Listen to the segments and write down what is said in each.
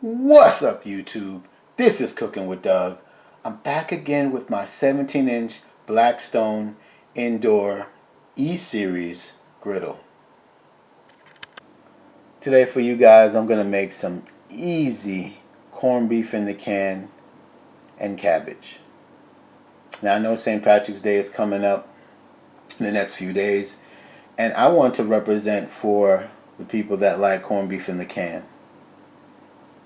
What's up, YouTube? This is Cooking with Doug. I'm back again with my 17-inch Blackstone indoor E-Series griddle. Today for you guys, I'm going to make some easy corned beef in the can and cabbage. Now I know St. Patrick's Day is coming up in the next few days, and I want to represent for the people that like corned beef in the can.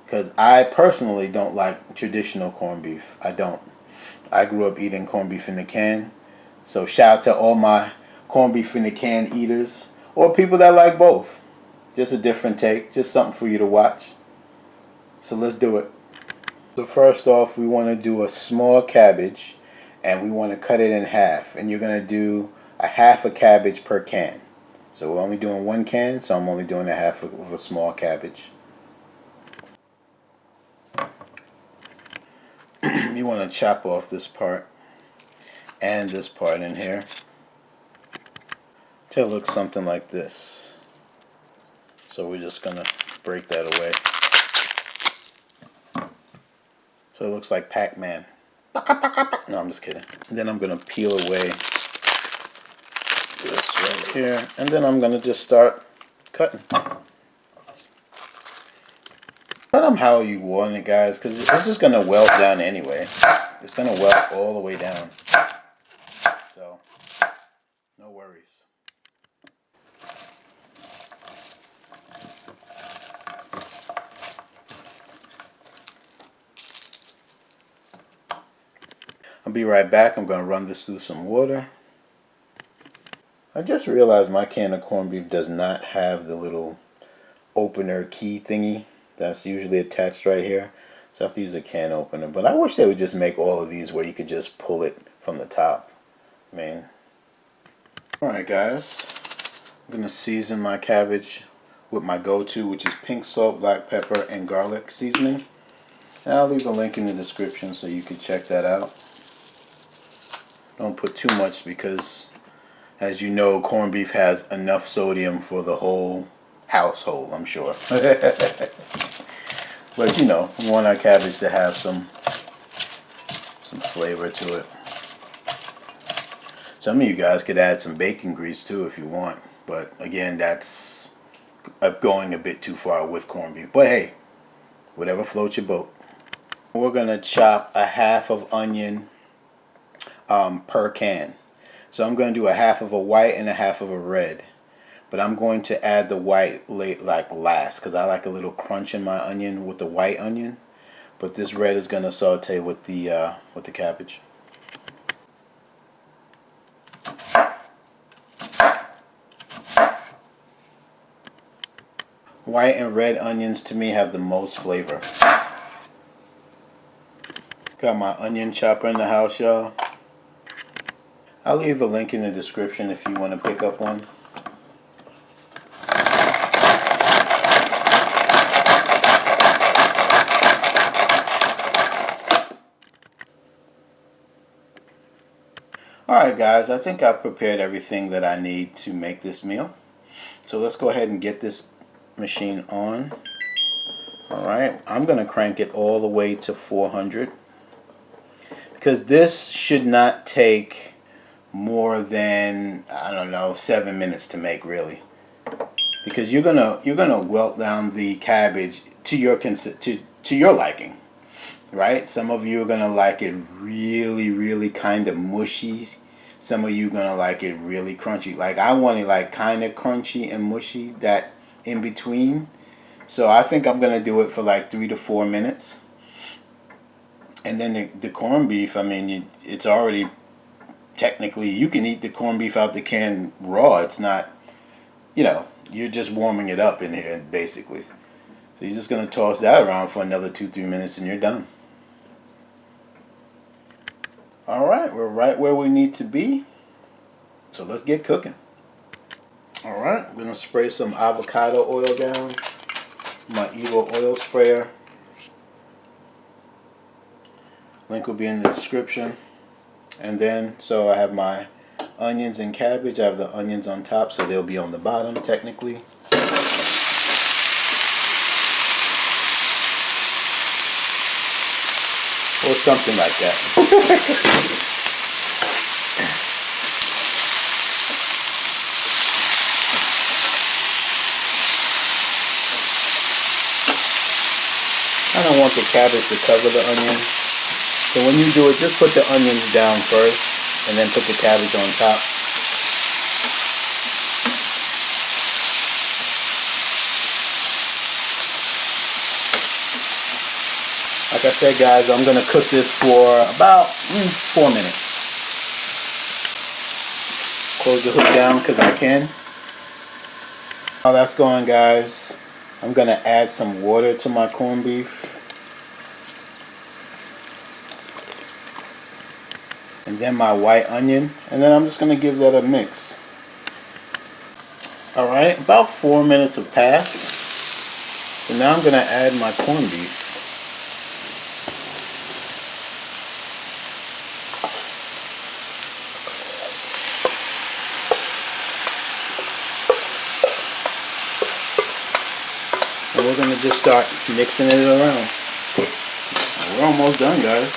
Because I personally don't like traditional corned beef. I don't. I grew up eating corned beef in the can. So shout out to all my corned beef in the can eaters, or people that like both. Just a different take, just something for you to watch. So let's do it. So first off, we want to do a small cabbage, and we want to cut it in half. And you're going to do a half a cabbage per can. So we're only doing one can, so I'm only doing a half of a small cabbage. You want to chop off this part and this part in here till it looks something like this. So we're just going to break that away. So it looks like Pac-Man. No, I'm just kidding. And then I'm going to peel away this right here, and then I'm going to just start cutting. Cut them how you want it, guys, because it's just going to welt down anyway. It's going to welt all the way down. So, no worries. I'll be right back. I'm going to run this through some water. I just realized my can of corned beef does not have the little opener key thingy that's usually attached right here. So I have to use a can opener. But I wish they would just make all of these where you could just pull it from the top. I mean. Alright guys. I'm going to season my cabbage with my go-to, which is pink salt, black pepper, and garlic seasoning. And I'll leave a link in the description so you can check that out. Don't put too much because, as you know, corned beef has enough sodium for the whole household, I'm sure. But you know, we want our cabbage to have some flavor to it. Some of you guys could add some bacon grease too if you want, but again, that's going a bit too far with corned beef. But hey, whatever floats your boat. We're gonna chop a half of onion per can. So I'm going to do a half of a white and a half of a red. But I'm going to add the white last because I like a little crunch in my onion with the white onion. But this red is going to saute with the cabbage. White and red onions to me have the most flavor. Got my onion chopper in the house, y'all. I'll leave a link in the description if you want to pick up one. Alright guys, I think I've prepared everything that I need to make this meal. So let's go ahead and get this machine on. Alright, I'm going to crank it all the way to 400. Because this should not take more than, I don't know, 7 minutes to make, really. Because you're gonna welt down the cabbage to your liking, right? Some of you are gonna like it really kind of mushy. Some of you are gonna like it really crunchy. Like I want it like kind of crunchy and mushy, that in between. So I think I'm gonna do it for like 3 to 4 minutes. And then the corned beef, I mean, it's already technically, you can eat the corned beef out the can raw. It's not, you know, you're just warming it up in here basically. So you're just going to toss that around for another 2-3 minutes and you're done. Alright, we're right where we need to be. So let's get cooking. Alright, I'm going to spray some avocado oil down. My EVO oil sprayer. Link will be in the description. And then, so I have my onions and cabbage. I have the onions on top, so they'll be on the bottom technically. or something like that. I don't want the cabbage to cover the onion. So when you do it, just put the onions down first and then put the cabbage on top. Like I said, guys, I'm going to cook this for about 4 minutes. Close the hood down because I can. While that's going, guys, I'm going to add some water to my corned beef. And then my white onion. And then I'm just going to give that a mix. Alright, about 4 minutes have passed. So now I'm going to add my corned beef. And we're going to just start mixing it around. We're almost done, guys.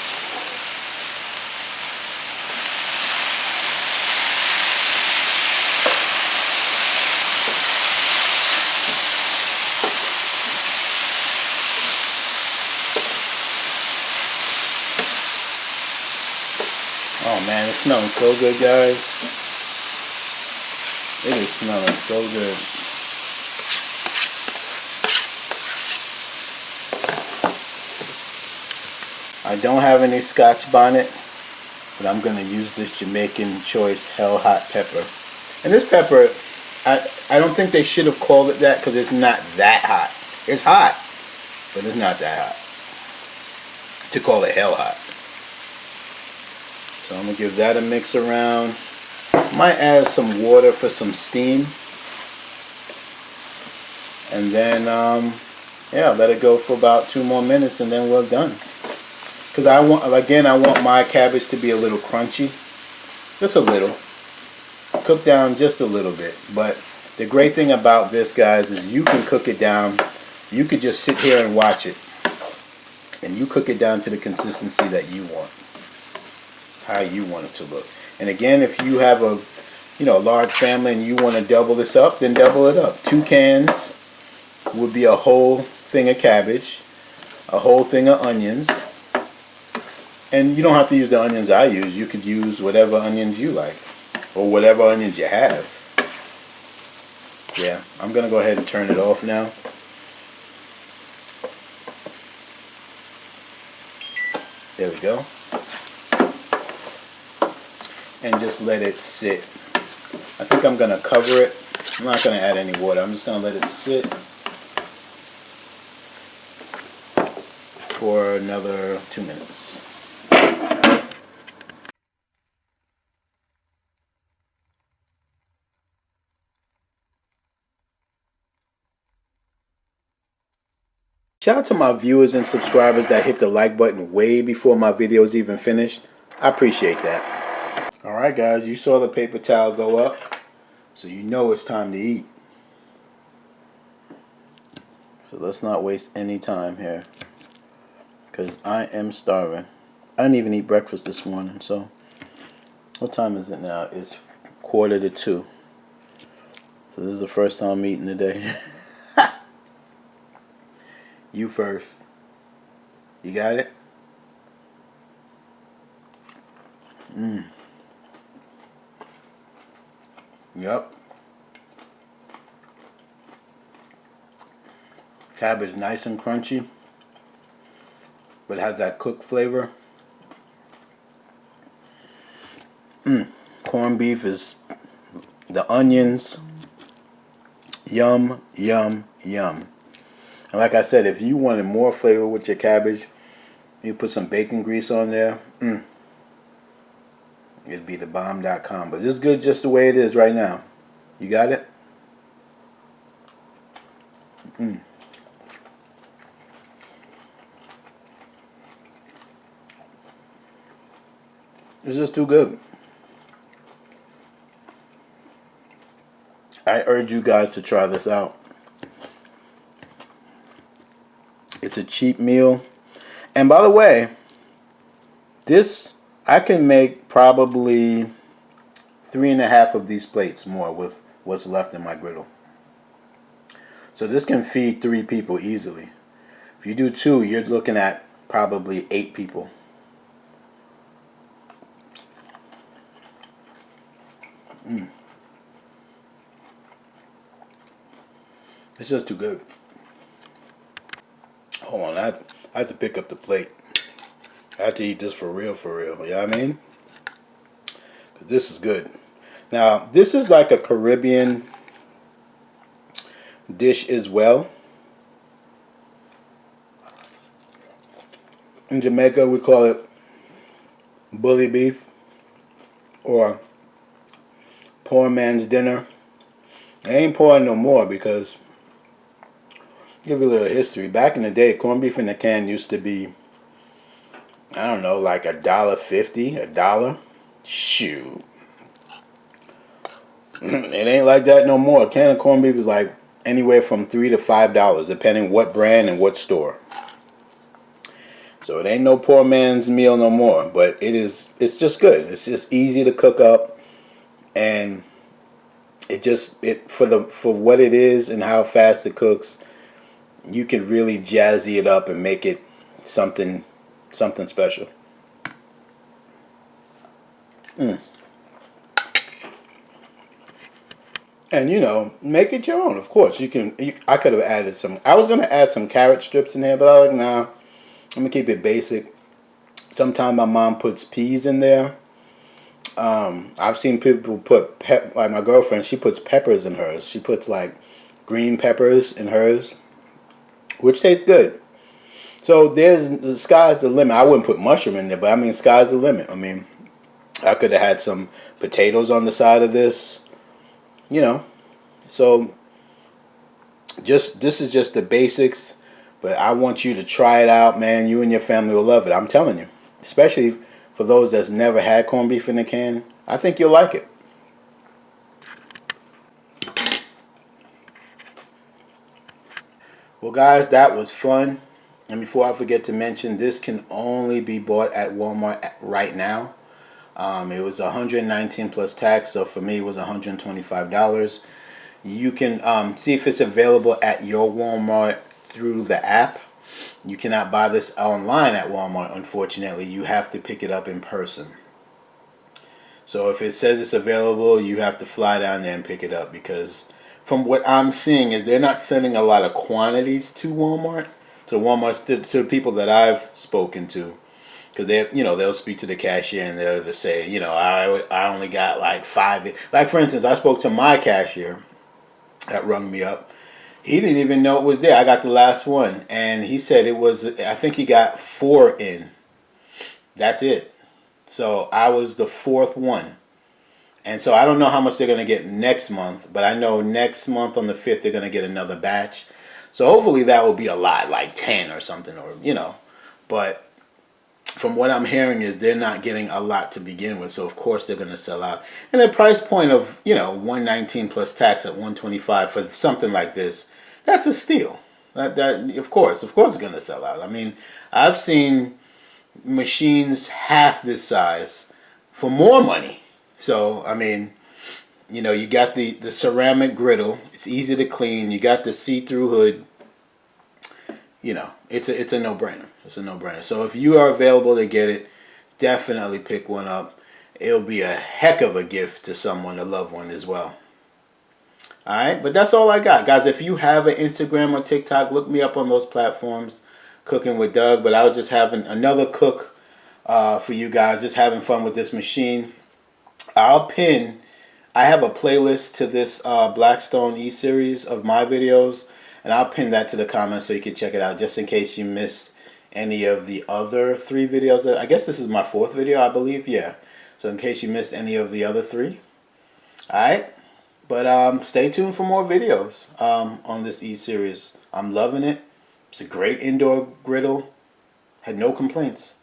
Oh man, it's smelling so good, guys. It is smelling so good. I don't have any Scotch bonnet, but I'm going to use this Jamaican Choice Hell Hot Pepper. And this pepper, I don't think they should have called it that because it's not that hot. It's hot, but it's not that hot to call it Hell Hot. So I'm going to give that a mix around. Might add some water for some steam. And then, yeah, let it go for about 2 more minutes and then we're done. Because I want my cabbage to be a little crunchy. Just a little. Cook down just a little bit. But the great thing about this, guys, is you can cook it down. You could just sit here and watch it. And you cook it down to the consistency that you want. How you want it to look. And again, if you have a large family and you want to double this up, then double it up. 2 cans would be a whole thing of cabbage, a whole thing of onions. And you don't have to use the onions I use. You could use whatever onions you like or whatever onions you have. Yeah, I'm going to go ahead and turn it off now. There we go. And just let it sit. I think I'm going to cover it. I'm not going to add any water. I'm just going to let it sit for another 2 minutes. Shout out to my viewers and subscribers that hit the like button way before my videos even finished. I appreciate that. Alright guys, you saw the paper towel go up, so you know it's time to eat. So let's not waste any time here, because I am starving. I didn't even eat breakfast this morning, so what time is it now? It's 1:45. So this is the first time I'm eating today. You first. You got it? Yep. Cabbage nice and crunchy, but has that cooked flavor. Corned beef is the onions. Yum, yum, yum. And like I said, if you wanted more flavor with your cabbage, you put some bacon grease on there. It'd be thebomb.com. But it's good just the way it is right now. You got it? It's just too good. I urge you guys to try this out. It's a cheap meal. And by the way, This, I can make probably 3.5 of these plates more with what's left in my griddle. So this can feed 3 people easily. If you do 2, you're looking at probably 8 people. It's just too good. Hold on, I have to pick up the plate. I have to eat this for real, you know what I mean? This is good. Now, this is like a Caribbean dish as well. In Jamaica, we call it bully beef or poor man's dinner. It ain't poor no more because, give you a little history. Back in the day, corned beef in a can used to be, I don't know, like $1.50, $1. Shoot. It ain't like that no more. A can of corned beef is like anywhere from $3 to $5, depending what brand and what store. So it ain't no poor man's meal no more, but it's just good. It's just easy to cook up, and for what it is and how fast it cooks, you can really jazzy it up and make it something special. And you know, make it your own. Of course, you can. I could have added some. I was gonna add some carrot strips in there, but I was like, nah. I'm gonna keep it basic. Sometimes my mom puts peas in there. I've seen people put like my girlfriend. She puts peppers in hers. She puts like green peppers in hers, which tastes good. So the sky's the limit. I wouldn't put mushroom in there, but I mean, sky's the limit. I mean, I could have had some potatoes on the side of this. You know, so this is just the basics, but I want you to try it out, man. You and your family will love it. I'm telling you, especially for those that's never had corned beef in a can. I think you'll like it. Well, guys, that was fun. And before I forget to mention, this can only be bought at Walmart right now. It was $119 plus tax, so for me it was $125. You can see if it's available at your Walmart through the app. You cannot buy this online at Walmart, unfortunately. You have to pick it up in person. So if it says it's available, you have to fly down there and pick it up, because from what I'm seeing is they're not sending a lot of quantities to Walmart, to the people that I've spoken to. Because they'll speak to the cashier and they'll say, I only got like 5. Like for instance, I spoke to my cashier that rung me up. He didn't even know it was there. I got the last one, and he said it was. I think he got 4 in. That's it. So I was the 4th one, and so I don't know how much they're gonna get next month, but I know next month on the 5th they're gonna get another batch. So hopefully that will be a lot, like 10 or something, or. But from what I'm hearing is they're not getting a lot to begin with, so of course they're going to sell out. And the price point of $119 plus tax at $125 for something like this, that's a steal. That of course it's going to sell out. I mean, I've seen machines half this size for more money. So I mean, you got the ceramic griddle. It's easy to clean. You got the see-through hood. It's a no-brainer. It's a no-brainer. So if you are available to get it, definitely pick one up. It'll be a heck of a gift to someone, a loved one as well. Alright, but that's all I got. Guys, if you have an Instagram or TikTok, look me up on those platforms, Cooking with Doug. But I was just having another cook for you guys, just having fun with this machine. I have a playlist to this Blackstone E-Series of my videos. And I'll pin that to the comments so you can check it out, just in case you missed any of the other 3 videos. I guess this is my 4th video, I believe. Yeah. So in case you missed any of the other 3. Alright. But stay tuned for more videos on this E-Series. I'm loving it. It's a great indoor griddle. Had no complaints.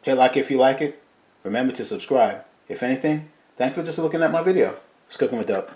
Hit like if you like it. Remember to subscribe. If anything, thanks for just looking at my video. It's Cooking with Doug.